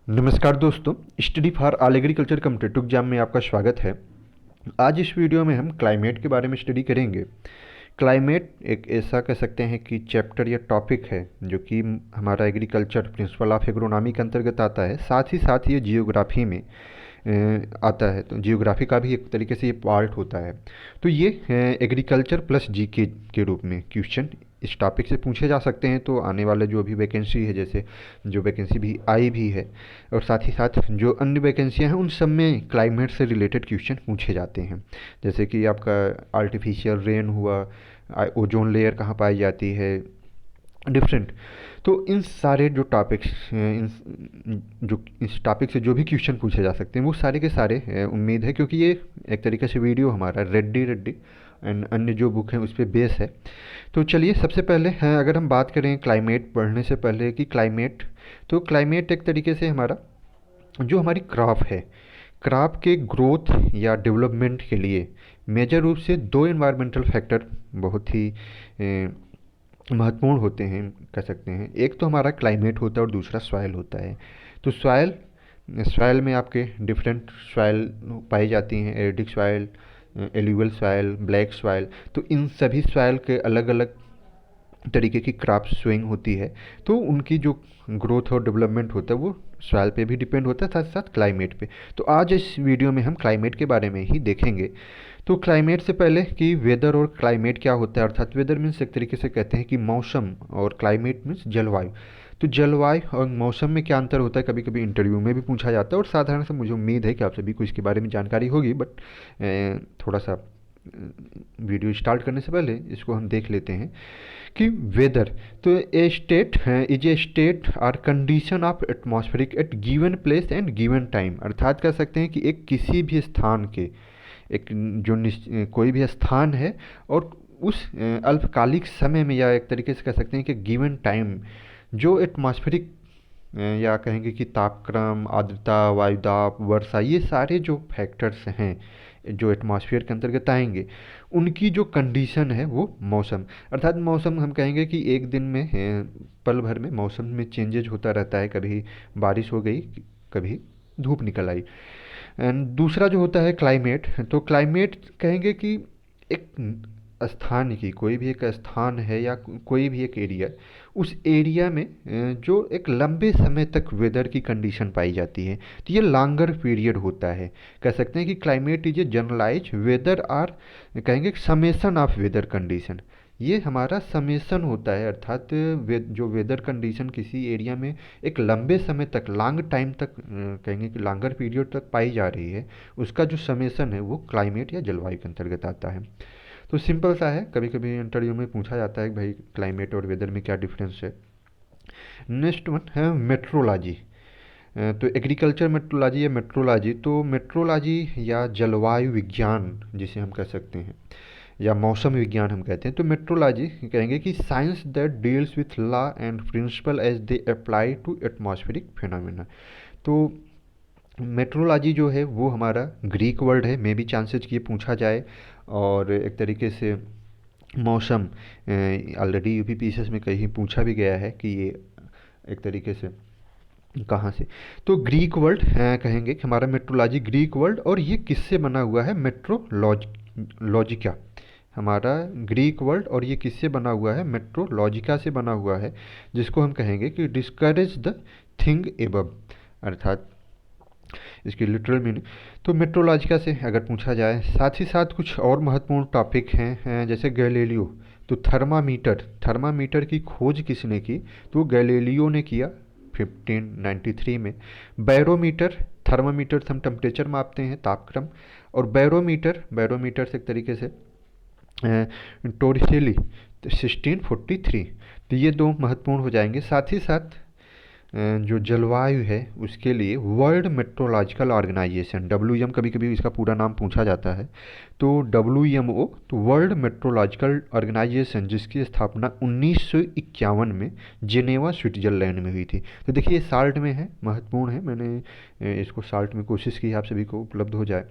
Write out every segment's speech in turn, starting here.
नमस्कार दोस्तों, study for all agriculture competitive exam में आपका स्वागत है। आज इस वीडियो में हम क्लाइमेट के बारे में स्टडी करेंगे। क्लाइमेट एक ऐसा कह सकते हैं कि चैप्टर या टॉपिक है जो कि हमारा एग्रीकल्चर प्रिंसिपल ऑफ एग्रोनॉमी के अंतर्गत आता है। साथ ही साथ ये जियोग्राफी में आता है, तो जियोग्राफी का भी एक तरीके से ये पार्ट होता है। तो ये एग्रीकल्चर प्लस जीके के रूप में क्वेश्चन इस टॉपिक से पूछे जा सकते हैं। तो आने वाले जो भी वैकेंसी है, जैसे जो वैकेंसी भी आई भी है और साथ ही साथ जो अन्य वैकेंसियां हैं, उन सब में क्लाइमेट से रिलेटेड क्वेश्चन पूछे जाते हैं। जैसे कि आपका आर्टिफिशियल रेन हुआ, ओजोन लेयर कहाँ पाई जाती है, डिफरेंट। तो इन सारे जो टॉपिक्स इस टॉपिक से जो भी क्वेश्चन पूछे जा सकते हैं वो सारे के सारे उम्मीद है, क्योंकि ये एक तरीके से वीडियो हमारा रेड्डी एंड अन्य जो बुक हैं उस पर बेस है। तो चलिए, सबसे पहले अगर हम बात करें क्लाइमेट पढ़ने से पहले कि क्लाइमेट एक तरीके से हमारा जो हमारी क्रॉप है, क्रॉप के ग्रोथ या डेवलपमेंट के लिए मेजर रूप से दो एनवायरमेंटल फैक्टर बहुत ही महत्वपूर्ण होते हैं, कह सकते हैं। एक तो हमारा क्लाइमेट होता है और दूसरा सॉइल होता है। तो सॉइल में आपके डिफरेंट सॉइल पाई जाती हैं, aridic soil, alluvial soil, black soil. तो इन सभी सॉइल के अलग अलग तरीके की क्रॉप स्विंग होती है। तो उनकी जो ग्रोथ और डेवलपमेंट होता है वो सॉइल पे भी डिपेंड होता है, साथ साथ क्लाइमेट पे। तो आज इस वीडियो में हम क्लाइमेट के बारे में ही देखेंगे। तो क्लाइमेट से पहले कि वेदर और क्लाइमेट क्या होता है, अर्थात वेदर मीन्स एक तरीके से कहते हैं कि मौसम, और क्लाइमेट मीन्स जलवायु। तो जलवायु और मौसम में क्या अंतर होता है, कभी कभी इंटरव्यू में भी पूछा जाता है। और साधारण से मुझे उम्मीद है कि आप सभी को इसके बारे में जानकारी होगी, बट थोड़ा सा वीडियो स्टार्ट करने से पहले इसको हम देख लेते हैं कि वेदर तो a state is a state और condition of atmospheric at given place and given time. अर्थात कह सकते हैं कि एक किसी भी स्थान के एक जो कोई भी स्थान है और उस अल्पकालिक समय में, या एक तरीके से कह सकते हैं कि गिवन टाइम, जो एटमॉस्फेरिक या कहेंगे कि तापक्रम, आर्द्रता, वायुदाब, वर्षा, ये सारे जो फैक्टर्स हैं जो एटमॉस्फेयर के अंतर्गत आएंगे, उनकी जो कंडीशन है वो मौसम। अर्थात मौसम हम कहेंगे कि एक दिन में पल भर में मौसम में चेंजेज होता रहता है। कभी बारिश हो गई, कभी धूप निकल आई। एंड दूसरा जो होता है क्लाइमेट, तो क्लाइमेट कहेंगे कि एक स्थान की, कोई भी एक स्थान है या कोई भी एक एरिया, उस एरिया में जो एक लंबे समय तक वेदर की कंडीशन पाई जाती है, तो ये लॉन्गर पीरियड होता है। कह सकते हैं कि climate is a generalize weather or, कहेंगे समेसन ऑफ वेदर कंडीशन। ये हमारा समेसन होता है, अर्थात जो वेदर कंडीशन किसी एरिया में एक लंबे समय तक, लॉन्ग टाइम तक, कहेंगे कि लॉन्गर पीरियड तक पाई जा रही है, उसका जो समेसन है वो क्लाइमेट या जलवायु के अंतर्गत आता है। तो सिंपल सा है, कभी कभी इंटरव्यू में पूछा जाता है कि भाई क्लाइमेट और वेदर में क्या डिफरेंस है। नेक्स्ट वन है मेट्रोलॉजी। तो एग्रीकल्चर मेट्रोलॉजी या मेट्रोलॉजी, तो मेट्रोलॉजी या जलवायु विज्ञान जिसे हम कह सकते हैं, या मौसम विज्ञान हम कहते हैं। तो मेट्रोलॉजी कहेंगे कि science that deals with law and principle as they apply to atmospheric phenomena. तो मेट्रोलॉजी जो है वो हमारा ग्रीक वर्ड है, मे भी चांसेस कि ये पूछा जाए। और एक तरीके से मौसम ऑलरेडी यूपीपीसीएस में कहीं पूछा भी गया है कि ये एक तरीके से कहाँ से। तो ग्रीक वर्ड कहेंगे कि हमारा मेट्रोलॉजी ग्रीक वर्ड, और ये किससे बना हुआ है, मेट्रोलॉजिका। हमारा ग्रीक वर्ड और ये किससे बना हुआ है, मेट्रोलॉजिका से बना हुआ है, जिसको हम कहेंगे कि डिस्करेज द थिंग एबव, अर्थात इसकी लिटरल मीनिंग। तो मेट्रोलॉजिका से अगर पूछा जाए, साथ ही साथ कुछ और महत्वपूर्ण टॉपिक हैं जैसे गैलीलियो। तो थर्मामीटर की खोज किसने की, तो गैलीलियो ने किया 1593 में। बैरोमीटर, थर्मामीटर से हम टेम्परेचर मापते हैं, तापक्रम। और बैरोमीटर से एक तरीके से टोरिसेली 1643। तो ये दो महत्वपूर्ण हो जाएंगे। साथ ही साथ जो जलवायु है उसके लिए वर्ल्ड मेट्रोलॉजिकल ऑर्गेनाइजेशन, WM कभी कभी इसका पूरा नाम पूछा जाता है, तो WMO, तो वर्ल्ड मेट्रोलॉजिकल ऑर्गेनाइजेशन, जिसकी स्थापना 1951 में जेनेवा स्विट्जरलैंड में हुई थी। तो देखिए ये साल्ट में है, महत्वपूर्ण है, मैंने इसको साल्ट में कोशिश की आप सभी को उपलब्ध हो जाए,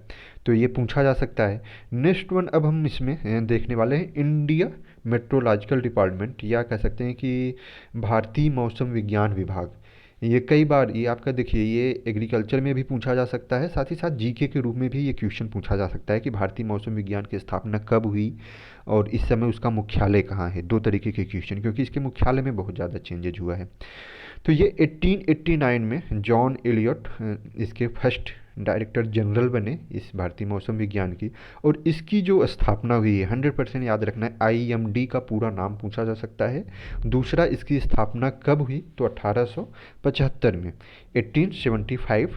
तो ये पूछा जा सकता है। नेक्स्ट वन अब हम इसमें देखने वाले हैं इंडिया मेट्रोलॉजिकल डिपार्टमेंट, या कह सकते हैं कि भारतीय मौसम विज्ञान विभाग। ये कई बार ये आपका देखिए ये एग्रीकल्चर में भी पूछा जा सकता है, साथ ही साथ जीके के रूप में भी ये क्वेश्चन पूछा जा सकता है कि भारतीय मौसम विज्ञान की स्थापना कब हुई और इस समय उसका मुख्यालय कहाँ है। दो तरीके के क्वेश्चन, क्योंकि इसके मुख्यालय में बहुत ज़्यादा चेंजेज हुआ है। तो ये 1889 में जॉन एलियट इसके फर्स्ट डायरेक्टर जनरल बने इस भारतीय मौसम विज्ञान की, और इसकी जो स्थापना हुई है 100% याद रखना है, आईएमडी का पूरा नाम पूछा जा सकता है। दूसरा, इसकी स्थापना कब हुई, तो 1875 में 1875।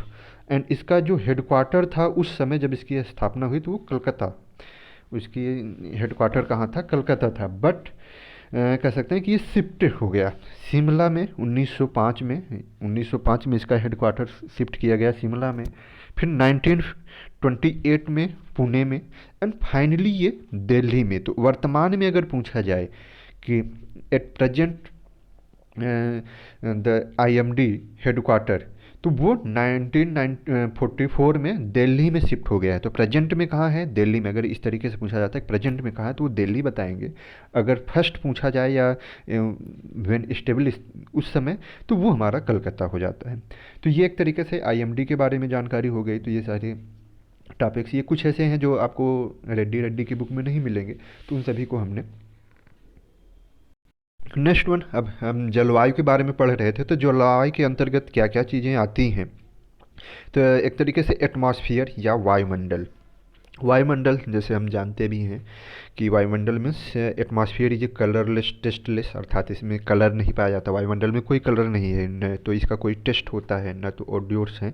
एंड इसका जो हेडक्वार्टर था उस समय जब इसकी स्थापना हुई तो वो कलकत्ता, उसकी हेडक्वार्टर कहाँ था, कलकत्ता था। बट कह सकते हैं कि ये शिफ्ट हो गया शिमला में 1905 में। 1905 में इसका हेडक्वार्टर शिफ्ट किया गया शिमला में, फिर 1928 में पुणे में, एंड फाइनली ये दिल्ली में। तो वर्तमान में अगर पूछा जाए कि at present the IMD headquarter, तो वो 1944 में दिल्ली में शिफ्ट हो गया है। तो प्रेजेंट में कहाँ है, दिल्ली में। अगर इस तरीके से पूछा जाता है प्रेजेंट में कहाँ है तो वो दिल्ली बताएंगे। अगर फर्स्ट पूछा जाए या व्हेन एस्टेब्लिश उस समय, तो वो हमारा कलकत्ता हो जाता है। तो ये एक तरीके से आईएमडी के बारे में जानकारी हो गई। तो ये सारे टॉपिक्स ये कुछ ऐसे हैं जो आपको रेड्डी रेड्डी की बुक में नहीं मिलेंगे, तो उन सभी को हमने। नेक्स्ट वन, अब हम जलवायु के बारे में पढ़ रहे थे, तो जलवायु के अंतर्गत क्या क्या चीज़ें आती हैं। तो एक तरीके से एटमॉस्फेयर या वायुमंडल। वायुमंडल जैसे हम जानते भी हैं कि वायुमंडल में atmosphere is a colourless tasteless, अर्थात इसमें कलर नहीं पाया जाता। वायुमंडल में कोई कलर नहीं है, न तो इसका कोई टेस्ट होता है, न तो ऑड्योर्स हैं।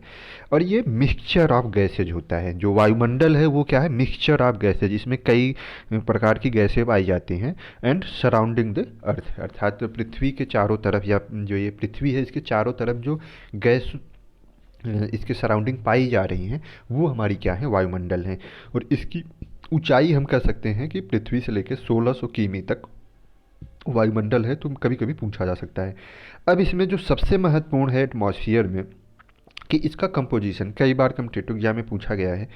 और ये मिक्सचर ऑफ गैसेज होता है। जो वायुमंडल है वो क्या है, मिक्सचर ऑफ गैसेज। इसमें कई प्रकार की गैसें पाई जाती हैं। एंड सराउंडिंग द अर्थ, अर्थात पृथ्वी के चारों तरफ, या जो ये पृथ्वी है इसके चारों तरफ जो गैस इसके सराउंडिंग पाई जा रही हैं, वो हमारी क्या है, वायुमंडल हैं। और इसकी ऊंचाई हम कह सकते हैं कि पृथ्वी से लेकर 1600 किमी तक वायुमंडल है, तो कभी कभी पूछा जा सकता है। अब इसमें जो सबसे महत्वपूर्ण है एटमॉस्फेयर में, कि इसका कंपोजिशन कई बार कॉम्पिटिटिव एग्जाम में पूछा गया है।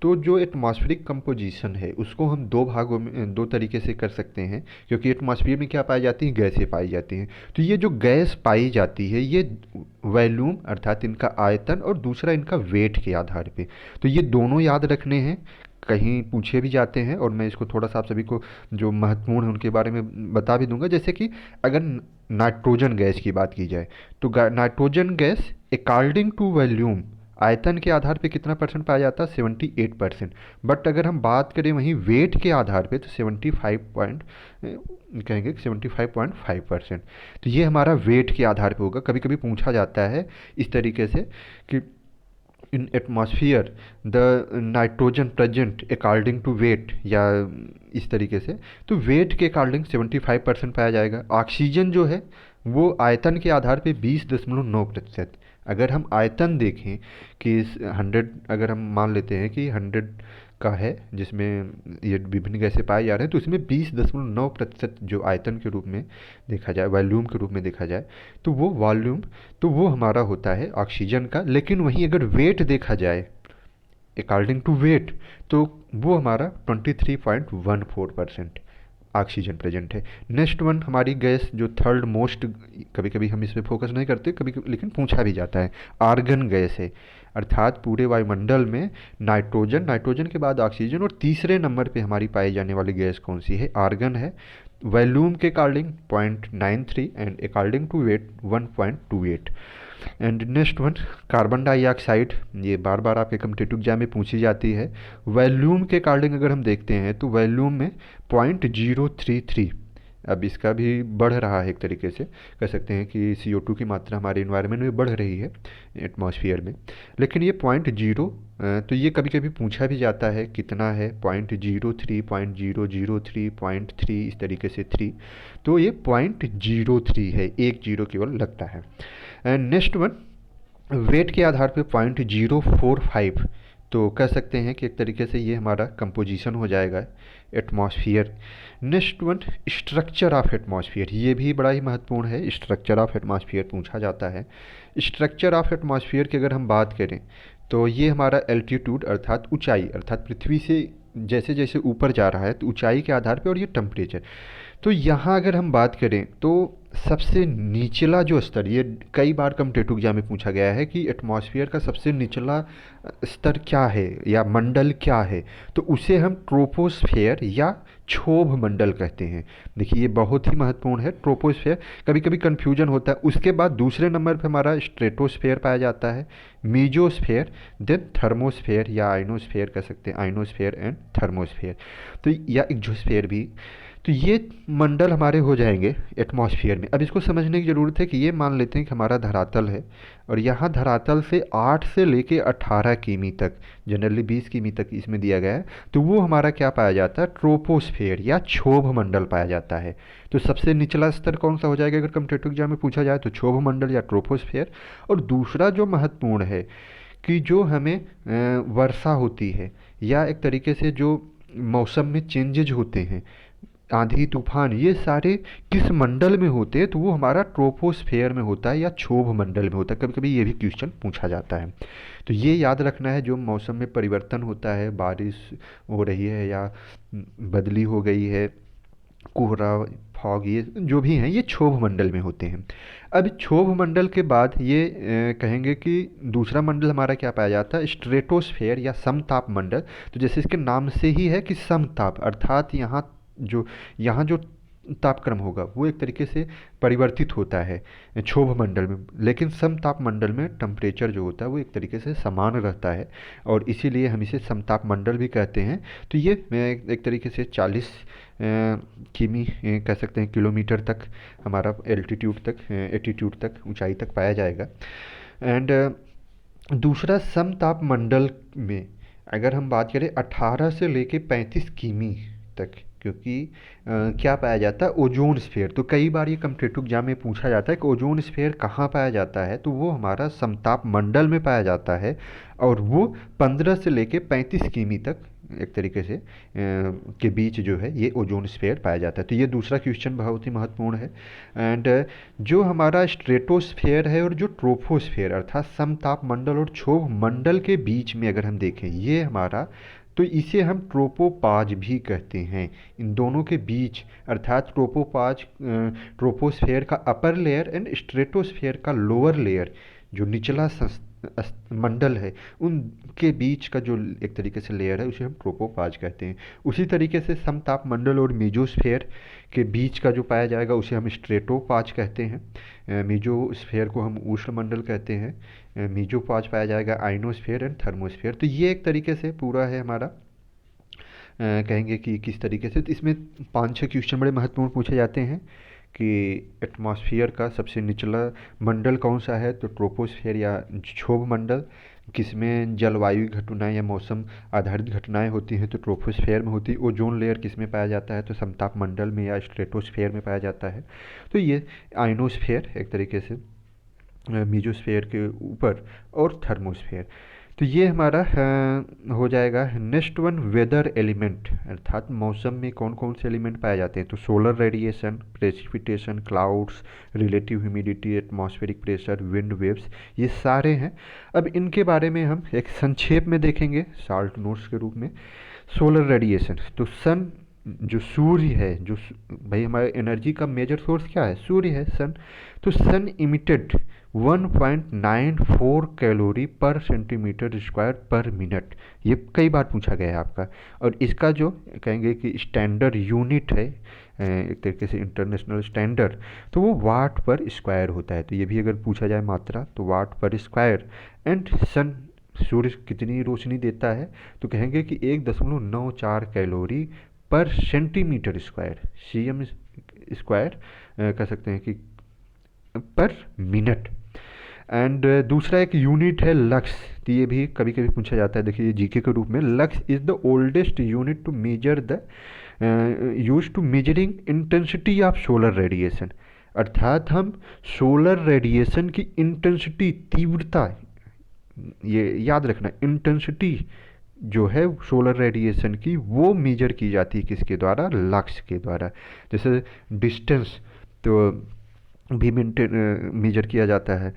तो जो एटमॉस्फेरिक कंपोजिशन है उसको हम दो भागों में, दो तरीके से कर सकते हैं, क्योंकि एटमॉस्फेयर में क्या पाई जाती है, गैसें पाई जाती हैं। तो ये जो गैस पाई जाती है ये वॉल्यूम अर्थात इनका आयतन, और दूसरा इनका वेट के आधार पे। तो ये दोनों याद रखने हैं, कहीं पूछे भी जाते हैं। और मैं इसको थोड़ा सा आप सभी को जो महत्वपूर्ण है उनके बारे में बता भी दूंगा। जैसे कि अगर नाइट्रोजन गैस की बात की जाए, तो nitrogen gas according to volume, आयतन के आधार पे कितना परसेंट पाया जाता है, 78%। बट अगर हम बात करें वहीं वेट के आधार पे, तो 75 पॉइंट कहेंगे 75.5%। तो ये हमारा वेट के आधार पे होगा। कभी कभी पूछा जाता है इस तरीके से कि in atmosphere the nitrogen present according to weight, या इस तरीके से। तो वेट के अकॉर्डिंग 75% पाया जाएगा। ऑक्सीजन जो है वो आयतन के आधार पे 20.9%। अगर हम आयतन देखें कि 100, अगर हम मान लेते हैं कि 100 का है जिसमें ये विभिन्न गैसें पाए जा रहे हैं, तो इसमें 20.9% जो आयतन के रूप में देखा जाए, वॉल्यूम के रूप में देखा जाए, तो वो वॉल्यूम, तो वो हमारा होता है ऑक्सीजन का। लेकिन वहीं अगर वेट देखा जाए अकॉर्डिंग टू वेट, तो वो हमारा 23.14% ऑक्सीजन प्रेजेंट है। नेक्स्ट वन, हमारी गैस जो थर्ड मोस्ट, कभी कभी हम इस पर फोकस नहीं करते, कभी कभी लेकिन पूछा भी जाता है, आर्गन गैस है। अर्थात पूरे वायुमंडल में नाइट्रोजन, नाइट्रोजन के बाद ऑक्सीजन, और तीसरे नंबर पे हमारी पाई जाने वाली गैस कौन सी है, आर्गन है। वॉल्यूम के according 0.93 and according to weight 1.28। And next one, carbon dioxide. ये बार बार आपके कॉम्पिटिटिव एग्जाम में पूछी जाती है। वॉल्यूम के अकॉर्डिंग अगर हम देखते हैं तो वॉल्यूम में 0.033। अब इसका भी बढ़ रहा है, एक तरीके से कह सकते हैं कि CO2 की मात्रा हमारे इन्वायरमेंट में बढ़ रही है एटमॉस्फेयर में। लेकिन ये 0.0, तो ये कभी कभी पूछा भी जाता है कितना है, 0.03, 0.003, 0.3, इस तरीके से 3। तो ये 0.03 है, एक जीरो केवल लगता है। एंड नेक्स्ट वन, वेट के आधार पे 0.045। तो कह सकते हैं कि एक तरीके से ये हमारा कंपोजिशन हो जाएगा atmosphere. Next one, structure of atmosphere. ये भी बड़ा ही महत्वपूर्ण है, स्ट्रक्चर ऑफ एटमॉस्फेयर पूछा जाता है। स्ट्रक्चर ऑफ एटमॉस्फेयर की अगर हम बात करें, तो ये हमारा एल्टीट्यूड अर्थात ऊंचाई, अर्थात पृथ्वी से जैसे जैसे ऊपर जा रहा है तो ऊंचाई के आधार पे, और ये टेम्परेचर। तो यहाँ अगर हम बात करें तो सबसे निचला जो स्तर, ये कई बार कॉम्पिटिटिव एग्जाम में पूछा गया है कि एटमॉस्फेयर का सबसे निचला स्तर क्या है या मंडल क्या है, तो उसे हम ट्रोपोस्फेयर या क्षोभ मंडल कहते हैं। देखिए ये बहुत ही महत्वपूर्ण है ट्रोपोस्फेयर, कभी कभी कन्फ्यूजन होता है। उसके बाद दूसरे नंबर पर हमारा स्ट्रेटोस्फेयर पाया जाता है, मीजोस्फेयर, देन थर्मोस्फेयर या आइनोस्फेयर कह सकते हैं, आइनोस्फेयर एंड थर्मोस्फेयर, तो या एक्जोस्फेयर भी। तो ये मंडल हमारे हो जाएंगे एटमॉस्फेयर में। अब इसको समझने की ज़रूरत है कि ये मान लेते हैं कि हमारा धरातल है, और यहाँ धरातल से 8 से लेके 18 किमी तक, जनरली 20 किमी तक इसमें दिया गया है, तो वो हमारा क्या पाया जाता है, ट्रोपोस्फेयर या क्षोभ मंडल पाया जाता है। तो सबसे निचला स्तर कौन सा हो जाएगा अगर कॉम्पिटिटिव एग्जाम में पूछा जाए, तो क्षोभ मंडल या ट्रोपोस्फेयर। और दूसरा जो महत्वपूर्ण है कि जो हमें वर्षा होती है या एक तरीके से जो मौसम में चेंजेज होते हैं, आंधी तूफान, ये सारे किस मंडल में होते हैं, तो वो हमारा ट्रोपोस्फेयर में होता है या क्षोभ मंडल में होता है। कभी कभी ये भी क्वेश्चन पूछा जाता है। तो ये याद रखना है, जो मौसम में परिवर्तन होता है, बारिश हो रही है या बदली हो गई है, कोहरा, फॉग, ये जो भी हैं ये क्षोभ मंडल में होते हैं। अब क्षोभ मंडल के बाद ये कहेंगे कि दूसरा मंडल हमारा क्या पाया जाता है, स्ट्रेटोस्फेयर या समताप मंडल। तो जैसे इसके नाम से ही है कि समताप, अर्थात यहाँ जो तापक्रम होगा वो एक तरीके से परिवर्तित होता है क्षोभ मंडल में, लेकिन समताप मंडल में टेम्परेचर जो होता है वो एक तरीके से समान रहता है, और इसीलिए हम इसे समताप मंडल भी कहते हैं। तो ये एक तरीके से 40 किमी कह सकते हैं, किलोमीटर तक हमारा एल्टीट्यूड तक, एटीट्यूड तक, ऊंचाई तक पाया जाएगा। एंड दूसरा समताप मंडल में अगर हम बात करें 18 से लेके 35 किमी तक, क्योंकि क्या पाया जाता है, ओजोन स्फीयर। तो कई बार ये कॉम्पिटिटिव एग्जाम में पूछा जाता है कि ओजोन स्फीयर कहाँ पाया जाता है, तो वो हमारा समताप मंडल में पाया जाता है, और वो 15 से लेके 35 किमी तक एक तरीके से के बीच जो है ये ओजोन स्फीयर पाया जाता है। तो ये दूसरा क्वेश्चन बहुत ही महत्वपूर्ण है। एंड जो हमारा स्ट्रेटोस्फेयर है और जो ट्रोपोस्फेयर अर्थात समताप मंडल और क्षोभ मंडल के बीच में अगर हम देखें, ये हमारा, तो इसे हम ट्रोपोपाज भी कहते हैं। इन दोनों के बीच अर्थात ट्रोपोस्फेयर का अपर लेयर एंड स्ट्रेटोस्फेयर का लोअर लेयर, जो निचला मंडल है, उनके बीच का जो एक तरीके से लेयर है उसे हम ट्रोपोपाज कहते हैं। उसी तरीके से समताप मंडल और मीजोस्फेयर के बीच का जो पाया जाएगा उसे हम स्ट्रेटोपाज कहते हैं। मीजोस्फेयर को हम उष्णमंडल कहते हैं, मीजोपाज पाया जाएगा आइनोस्फेयर एंड थर्मोस्फेयर। तो ये एक तरीके से पूरा है हमारा, कहेंगे कि किस तरीके से। तो इसमें 5-6 क्वेश्चन बड़े महत्वपूर्ण पूछे जाते हैं कि एटमॉस्फेयर का सबसे निचला मंडल कौन सा है, तो ट्रोपोस्फेयर या क्षोभ मंडल। किसमें जलवायु घटनाएं या मौसम आधारित घटनाएं होती हैं, तो ट्रोपोस्फेयर में होती है। ओजोन लेयर किस में पाया जाता है, तो समताप मंडल में या स्ट्रेटोस्फेयर में पाया जाता है। तो ये आइनोस्फेयर एक तरीके से मीजोस्फेयर के ऊपर, और थर्मोस्फेयर। तो ये हमारा हो जाएगा। नेक्स्ट वन, वेदर एलिमेंट अर्थात मौसम में कौन कौन से एलिमेंट पाए जाते हैं, तो solar radiation, precipitation, clouds, relative humidity, atmospheric pressure, wind waves, ये सारे हैं। अब इनके बारे में हम एक संक्षेप में देखेंगे शार्ट नोट्स के रूप में। सोलर रेडिएशन, तो सन, जो सूर्य है, जो भाई हमारे एनर्जी का मेजर सोर्स क्या है, सूर्य है, सन। तो सन इमिटेड 1.94 कैलोरी पर सेंटीमीटर स्क्वायर पर मिनट, ये कई बार पूछा गया है आपका। और इसका जो कहेंगे कि स्टैंडर्ड यूनिट है, एक तरीके से इंटरनेशनल स्टैंडर्ड, तो वो वाट पर स्क्वायर होता है। तो ये भी अगर पूछा जाए मात्रा, तो वाट पर स्क्वायर। एंड सन, सूर्य कितनी रोशनी देता है, तो कहेंगे कि 1.94 कैलोरी पर सेंटीमीटर स्क्वायर, CM स्क्वायर कह सकते हैं कि पर मिनट। एंड दूसरा एक यूनिट है लक्स, तो ये भी कभी कभी पूछा जाता है, देखिए जीके के रूप में। Lux is the oldest unit to measure the use to measuring intensity of solar radiation, अर्थात हम सोलर रेडिएशन की इंटेंसिटी, तीव्रता, ये याद रखना, इंटेंसिटी जो है सोलर रेडिएशन की वो मेजर की जाती है किसके द्वारा, लक्स के द्वारा। जैसे डिस्टेंस तो भी मेजर किया जाता है,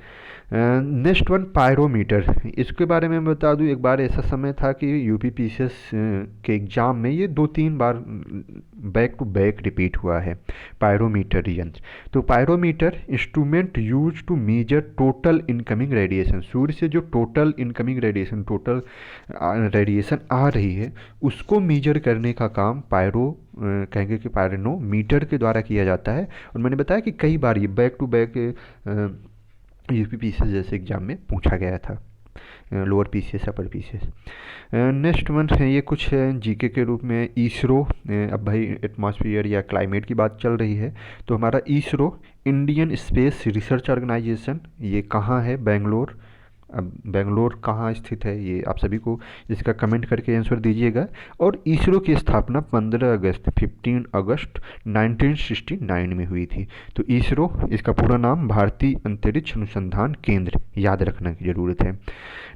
नेक्स्ट वन पायरोमीटर। इसके बारे में मैं बता दूं, एक बार ऐसा समय था कि यूपीपीसीएस के एग्ज़ाम में ये 2-3 बार बैक टू बैक रिपीट हुआ है, पायरोमीटर रेंज। तो pyrometer instrument use to measure total incoming radiation. सूर्य से जो total incoming radiation, total radiation आ रही है, उसको मेजर करने का काम कहेंगे कि पायरोमीटर के द्वारा किया जाता है। और मैंने बताया कि कई बार ये बैक टू बैक यूपीपीसीएस जैसे एग्ज़ाम में पूछा गया था, lower PCS upper PCS. Next one है, ये कुछ जीके के रूप में इसरो। अब भाई एटमॉस्फेयर या क्लाइमेट की बात चल रही है, तो हमारा ISRO, Indian space research organisation, ये कहाँ है? बेंगलोर। अब बेंगलोर कहाँ स्थित है, ये आप सभी को इसका कमेंट करके आंसर दीजिएगा। और इसरो की स्थापना 15 अगस्त 1969 में हुई थी। तो इसरो, इसका पूरा नाम भारतीय अंतरिक्ष अनुसंधान केंद्र, याद रखना की ज़रूरत है।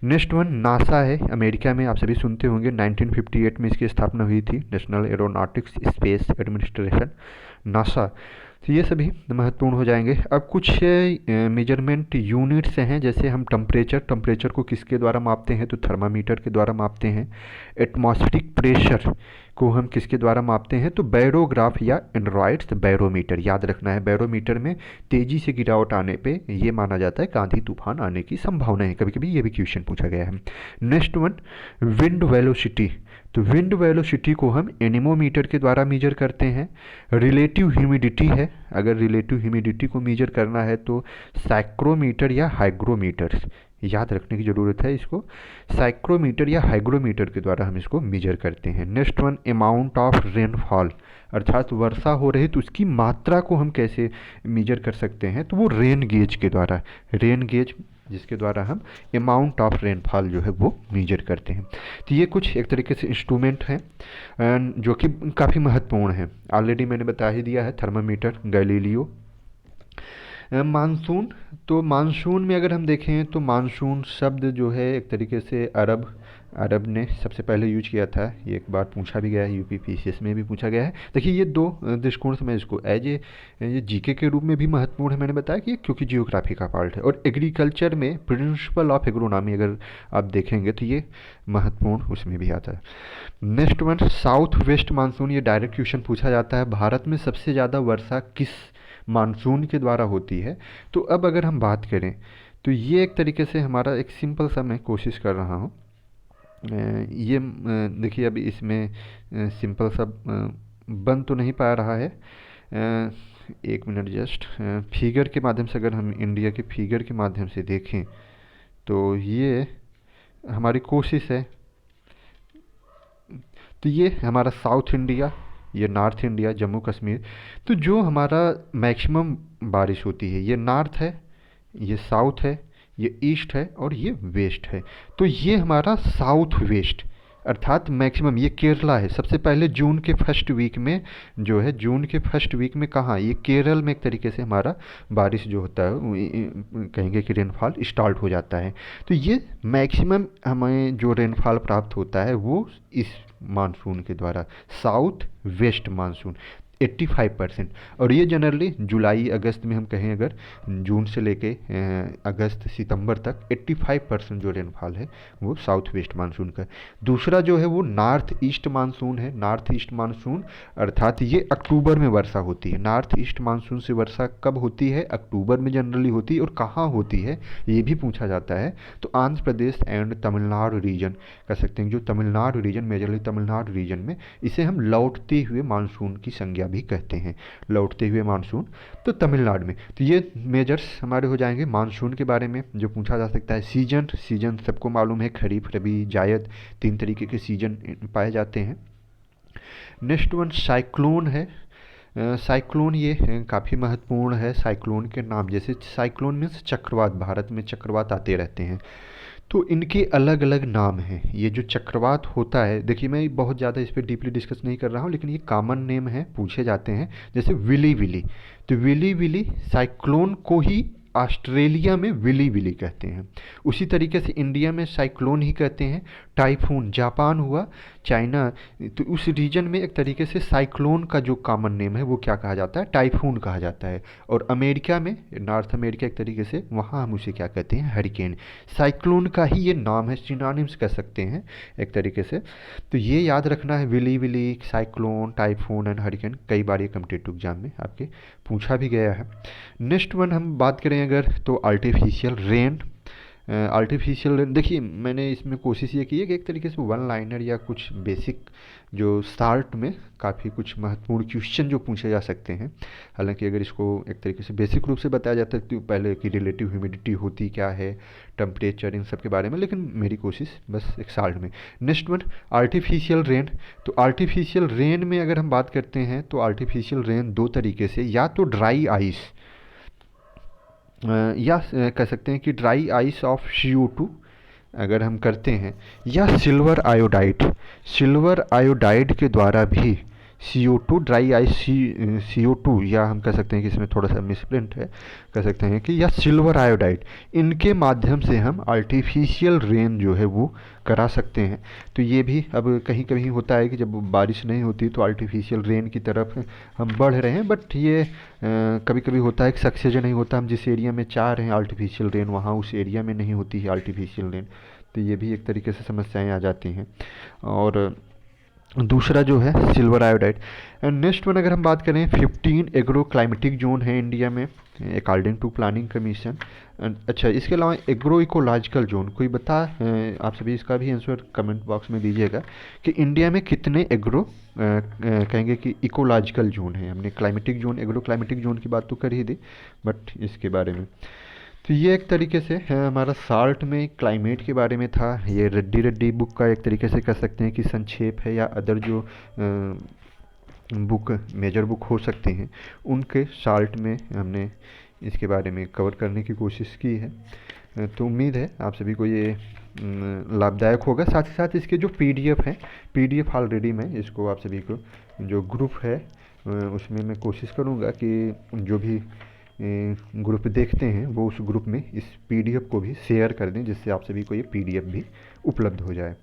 नेक्स्ट वन नासा है, अमेरिका में, आप सभी सुनते होंगे। 1958 में इसकी स्थापना हुई थी, national aeronautics space administration, NASA. तो ये सभी महत्वपूर्ण हो जाएंगे। अब कुछ मेजरमेंट यूनिट्स हैं, जैसे हम टेम्परेचर को किसके द्वारा मापते हैं? तो थर्मामीटर के द्वारा मापते हैं। एटमॉस्फेरिक प्रेशर को हम किसके द्वारा मापते हैं? तो बैरोग्राफ या एंड्रॉइड्स बैरोमीटर, याद रखना है। बैरोमीटर में तेज़ी से गिरावट आने पे ये माना जाता है कि आंधी तूफान आने की संभावना है, कभी कभी ये भी क्वेश्चन पूछा गया है। Next one wind velocity. तो विंड वेलोसिटी को हम एनीमोमीटर के द्वारा मेजर करते हैं। रिलेटिव ह्यूमिडिटी है, अगर रिलेटिव ह्यूमिडिटी को मेजर करना है तो साइक्रोमीटर या हाइग्रोमीटर, याद रखने की ज़रूरत है इसको। साइक्रोमीटर या हाइग्रोमीटर के द्वारा हम इसको मेजर करते हैं। Next one amount of rainfall, अर्थात वर्षा हो रही तो उसकी मात्रा को हम कैसे मेजर कर सकते हैं? तो वो रेन गेज के द्वारा, रेन गेज जिसके द्वारा हम अमाउंट ऑफ रेनफॉल जो है वो मेजर करते हैं। तो ये कुछ एक तरीके से इंस्ट्रूमेंट हैं जो कि काफ़ी महत्वपूर्ण हैं। ऑलरेडी मैंने बता ही दिया है, थर्मामीटर, गैलीलियो। मानसून, तो मानसून में अगर हम देखें तो मानसून शब्द जो है एक तरीके से अरब ने सबसे पहले यूज किया था। ये एक बार पूछा भी गया है, यूपीपीसीएस में भी पूछा गया है। देखिए ये दो दृष्टिकोण से मैं इसको ये जीके के रूप में भी महत्वपूर्ण है, मैंने बताया कि क्योंकि जियोग्राफी का पार्ट है। और एग्रीकल्चर में प्रिंसिपल ऑफ एग्रोनॉमी अगर आप देखेंगे तो ये महत्वपूर्ण उसमें भी आता है। Next one south west monsoon, ये डायरेक्ट क्वेश्चन पूछा जाता है। भारत में सबसे ज़्यादा वर्षा किस मानसून के द्वारा होती है? तो अब अगर हम बात करें तो ये एक तरीके से हमारा एक सिंपल सा मैं कोशिश कर रहा हूँ। ये देखिए अभी इसमें सिंपल सा बन तो नहीं पा रहा है। एक मिनट जस्ट, फिगर के माध्यम से अगर हम इंडिया के फिगर के माध्यम से देखें तो ये हमारी कोशिश है। तो ये हमारा साउथ इंडिया, ये नॉर्थ इंडिया, जम्मू कश्मीर। तो जो हमारा मैक्सिमम बारिश होती है, ये नॉर्थ है, ये साउथ है, ये ईस्ट है और ये वेस्ट है। तो ये हमारा साउथ वेस्ट, अर्थात मैक्सिमम ये केरला है। सबसे पहले जून के फर्स्ट वीक में जो है, जून के फर्स्ट वीक में कहाँ? ये केरल में एक तरीके से हमारा बारिश जो होता है, कहेंगे कि रेनफॉल स्टार्ट हो जाता है। तो ये मैक्सिमम हमें जो रेनफॉल प्राप्त होता है वो इस मानसून के द्वारा, साउथ वेस्ट मानसून 85%। और ये जनरली जुलाई अगस्त में हम कहें, अगर जून से लेके अगस्त सितंबर तक 85% जो रेनफॉल है वो साउथ वेस्ट मानसून का। दूसरा जो है वो नॉर्थ ईस्ट मानसून है। नॉर्थ ईस्ट मानसून अर्थात ये अक्टूबर में वर्षा होती है। नॉर्थ ईस्ट मानसून से वर्षा कब होती है? अक्टूबर में जनरली होती है। और कहाँ होती है ये भी पूछा जाता है। तो आंध्र प्रदेश एंड तमिलनाडु रीजन कह सकते हैं, जो Tamil Nadu region, majorly Tamil Nadu region में इसे हम लौटते हुए मानसून की संज्ञा भी कहते हैं, लौटते हुए मानसून। तो तमिलनाडु में, तो ये मेजर्स हमारे हो जाएंगे मानसून के बारे में जो पूछा जा सकता है। सीजन सबको मालूम है, खरीफ, रबी, जायद, 3 तरीके के सीजन पाए जाते हैं। नेक्स्ट वन साइक्लोन है। साइक्लोन ये काफ़ी महत्वपूर्ण है। साइक्लोन के नाम, जैसे साइक्लोन मीन्स चक्रवात, भारत में चक्रवात आते रहते हैं, तो इनके अलग अलग नाम हैं। ये जो चक्रवात होता है, देखिए मैं बहुत ज़्यादा इस पर डीपली डिस्कस नहीं कर रहा हूँ, लेकिन ये कॉमन नेम है, पूछे जाते हैं। जैसे विली विली, तो विली विली साइक्लोन को ही ऑस्ट्रेलिया में विली विली कहते हैं। उसी तरीके से इंडिया में साइक्लोन ही कहते हैं। टाइफून जापान हुआ, चाइना, तो उस रीजन में एक तरीके से साइक्लोन का जो कॉमन नेम है वो क्या कहा जाता है, टाइफून कहा जाता है। और अमेरिका में, नॉर्थ अमेरिका एक तरीके से, वहाँ हम उसे क्या कहते हैं, हरिकेन। साइक्लोन का ही ये नाम है, सिनोनिम्स कह सकते हैं एक तरीके से। तो ये याद रखना है, willy willy, cyclone, typhoon and hurricane. कई बार ये कॉम्पिटिटिव एग्जाम में आपके पूछा भी गया है। नेक्स्ट वन हम बात करें अगर, तो आर्टिफिशियल रेन। आर्टिफिशियल रेन, देखिए मैंने इसमें कोशिश ये की है कि एक तरीके से वन लाइनर या कुछ बेसिक जो स्टार्ट में काफ़ी कुछ महत्वपूर्ण क्वेश्चन जो पूछे जा सकते हैं। हालांकि अगर इसको एक तरीके से बेसिक रूप से बताया जाता है तो पहले की रिलेटिव ह्यूमिडिटी होती क्या है, टेम्परेचर, इन सब के बारे में, लेकिन मेरी कोशिश बस एक साल्ट में। Next one artificial rain. तो आर्टिफिशियल रेन में अगर हम बात करते हैं तो आर्टिफिशियल रेन दो तरीके से, या तो ड्राई आइस, या कह सकते हैं कि ड्राई आइस ऑफ CO2 अगर हम करते हैं, या सिल्वर आयोडाइड, सिल्वर आयोडाइड के द्वारा भी CO2, ड्राई आइस CO2, या हम कह सकते हैं कि इसमें थोड़ा सा मिसप्रिंट है, कह सकते हैं कि या सिल्वर आयोडाइड, इनके माध्यम से हम आर्टिफिशियल रेन जो है वो करा सकते हैं। तो ये भी अब कहीं कहीं होता है कि जब बारिश नहीं होती तो आर्टिफिशियल रेन की तरफ हम बढ़ रहे हैं, बट ये कभी कभी होता है कि सक्सेस नहीं होता। हम जिस एरिया में चाह रहे हैं आर्टिफिशियल रेन, वहाँ उस एरिया में नहीं होती है आर्टिफिशियल रेन। तो ये भी एक तरीके से समस्याएं आ जाती हैं। और दूसरा जो है silver iodide. And next one अगर हम बात करें, 15 एग्रो क्लाइमेटिक जोन है इंडिया में अकॉर्डिंग टू प्लानिंग कमीशन। अच्छा, इसके अलावा एग्रो इकोलॉजिकल जोन कोई बता, आप सभी इसका भी आंसर कमेंट बॉक्स में दीजिएगा कि इंडिया में कितने एग्रो कहेंगे कि इकोलॉजिकल जोन है। हमने climatic zone, agro climatic zone की बात तो कर ही दी, बट इसके बारे में। तो ये एक तरीके से है हमारा साल्ट में क्लाइमेट के बारे में था। ये रेड्डी रेड्डी बुक का एक तरीके से कह सकते हैं कि संक्षेप है, या अदर जो बुक, मेजर बुक हो सकते हैं, उनके साल्ट में हमने इसके बारे में कवर करने की कोशिश की है। तो उम्मीद है आप सभी को ये लाभदायक होगा। साथ ही साथ इसके जो PDF हैं, PDF ऑलरेडी मैं इसको आप सभी को जो ग्रुप है उसमें मैं कोशिश करूँगा कि जो भी ग्रुप देखते हैं वो उस ग्रुप में इस PDF को भी शेयर कर दें, जिससे आप सभी को ये PDF भी उपलब्ध हो जाए।